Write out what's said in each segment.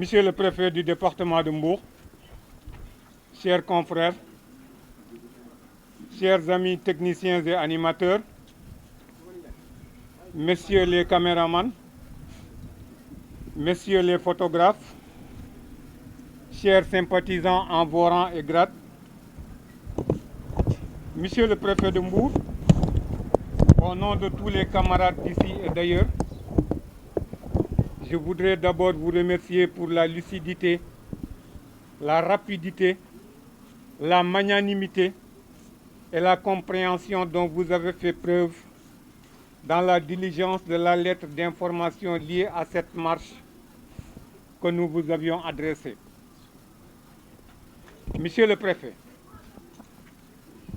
Monsieur le préfet du département de Mbour, chers confrères, chers amis techniciens et animateurs, messieurs les caméramans, messieurs les photographes, chers sympathisants en vos rangs et grades, monsieur le préfet de Mbour, au nom de tous les camarades d'ici et d'ailleurs, je voudrais d'abord vous remercier pour la lucidité, la rapidité, la magnanimité et la compréhension dont vous avez fait preuve dans la diligence de la lettre d'information liée à cette marche que nous vous avions adressée. Monsieur le préfet,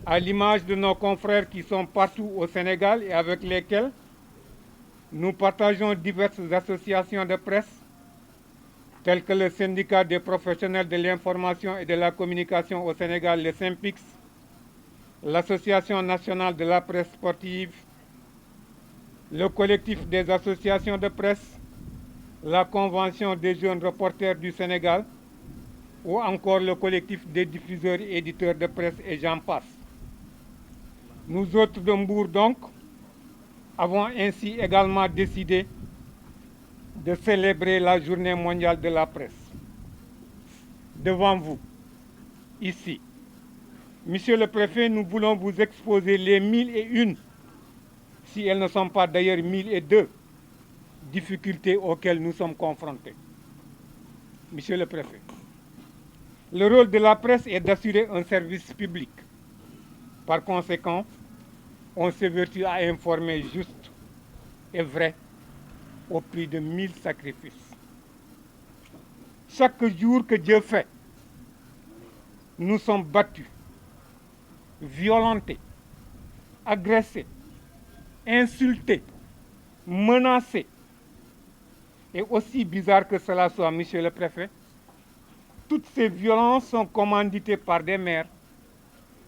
à l'image de nos confrères qui sont partout au Sénégal et avec lesquels nous partageons diverses associations de presse, telles que le syndicat des professionnels de l'information et de la communication au Sénégal, le SYNPICS, l'Association nationale de la presse sportive, le collectif des associations de presse, la Convention des jeunes reporters du Sénégal, ou encore le collectif des diffuseurs et éditeurs de presse, et j'en passe. Nous autres de Mbour, donc, avons ainsi également décidé de célébrer la Journée mondiale de la presse. Devant vous, ici, Monsieur le Préfet, nous voulons vous exposer les 1001, si elles ne sont pas d'ailleurs 1002, difficultés auxquelles nous sommes confrontés. Monsieur le Préfet, le rôle de la presse est d'assurer un service public. Par conséquent, on s'évertue à informer juste et vrai au prix de 1000 sacrifices. Chaque jour que Dieu fait, nous sommes battus, violentés, agressés, insultés, menacés. Et aussi bizarre que cela soit, Monsieur le Préfet, toutes ces violences sont commanditées par des maires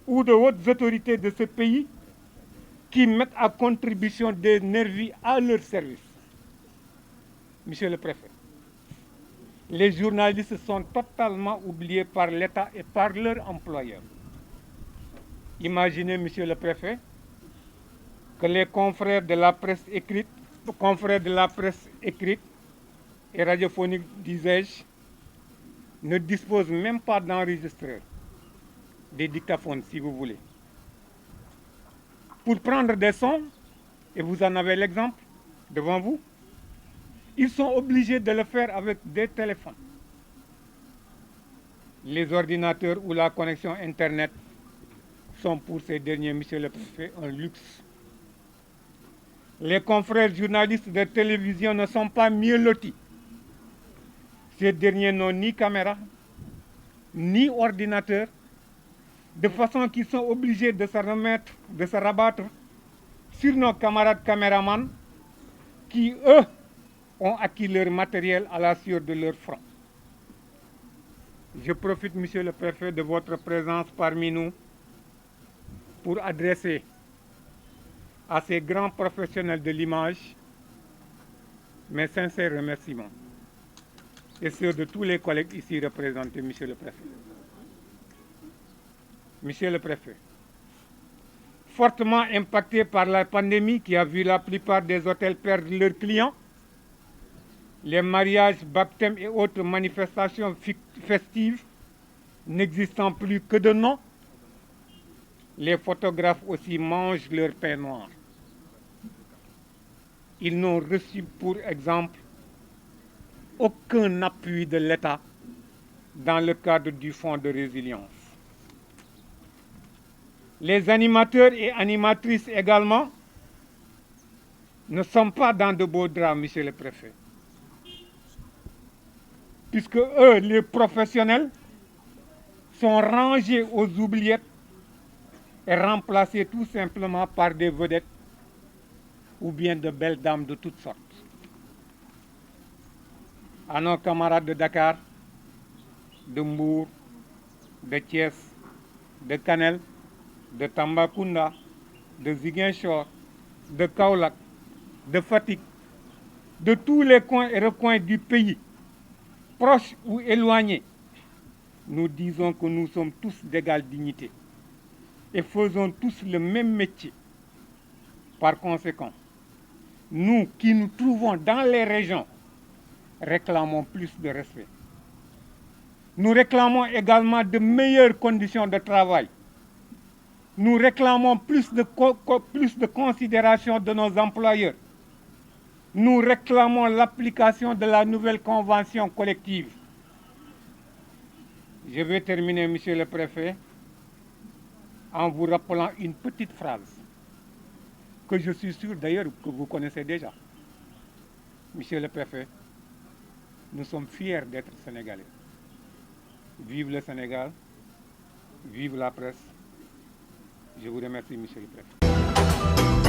ou de hautes autorités de ce pays qui mettent à contribution des nervis à leur service. Monsieur le Préfet, les journalistes sont totalement oubliés par l'État et par leurs employeurs. Imaginez, Monsieur le Préfet, que les confrères de la presse écrite, et radiophonique, disais-je, ne disposent même pas d'enregistreurs, des dictaphones si vous voulez. Pour prendre des sons, et vous en avez l'exemple devant vous, ils sont obligés de le faire avec des téléphones. Les ordinateurs ou la connexion Internet sont pour ces derniers, Monsieur le Préfet, un luxe. Les confrères journalistes de télévision ne sont pas mieux lotis. Ces derniers n'ont ni caméra, ni ordinateur, de façon qu'ils sont obligés de se rabattre sur nos camarades caméramans qui, eux, ont acquis leur matériel à la sueur de leur front. Je profite, Monsieur le Préfet, de votre présence parmi nous pour adresser à ces grands professionnels de l'image mes sincères remerciements et ceux de tous les collègues ici représentés, Monsieur le Préfet. Monsieur le Préfet, fortement impacté par la pandémie qui a vu la plupart des hôtels perdre leurs clients, les mariages, baptêmes et autres manifestations festives n'existant plus que de nom, les photographes aussi mangent leur pain noir. Ils n'ont reçu, pour exemple, aucun appui de l'État dans le cadre du Fonds de résilience. Les animateurs et animatrices également ne sont pas dans de beaux draps, Monsieur le Préfet. Puisque eux, les professionnels, sont rangés aux oubliettes et remplacés tout simplement par des vedettes ou bien de belles dames de toutes sortes. À nos camarades de Dakar, de Mbour, de Thiès, de Kanel, de Tambacounda, de Ziguinchor, de Kaolack, de Fatick, de tous les coins et recoins du pays, proches ou éloignés, nous disons que nous sommes tous d'égale dignité et faisons tous le même métier. Par conséquent, nous qui nous trouvons dans les régions réclamons plus de respect. Nous réclamons également de meilleures conditions de travail. Nous réclamons plus de considération de nos employeurs. Nous réclamons l'application de la nouvelle convention collective. Je vais terminer, Monsieur le Préfet, en vous rappelant une petite phrase que je suis sûr d'ailleurs que vous connaissez déjà. Monsieur le Préfet, nous sommes fiers d'être Sénégalais. Vive le Sénégal, vive la presse. Je vous remercie, Monsieur le Préfet.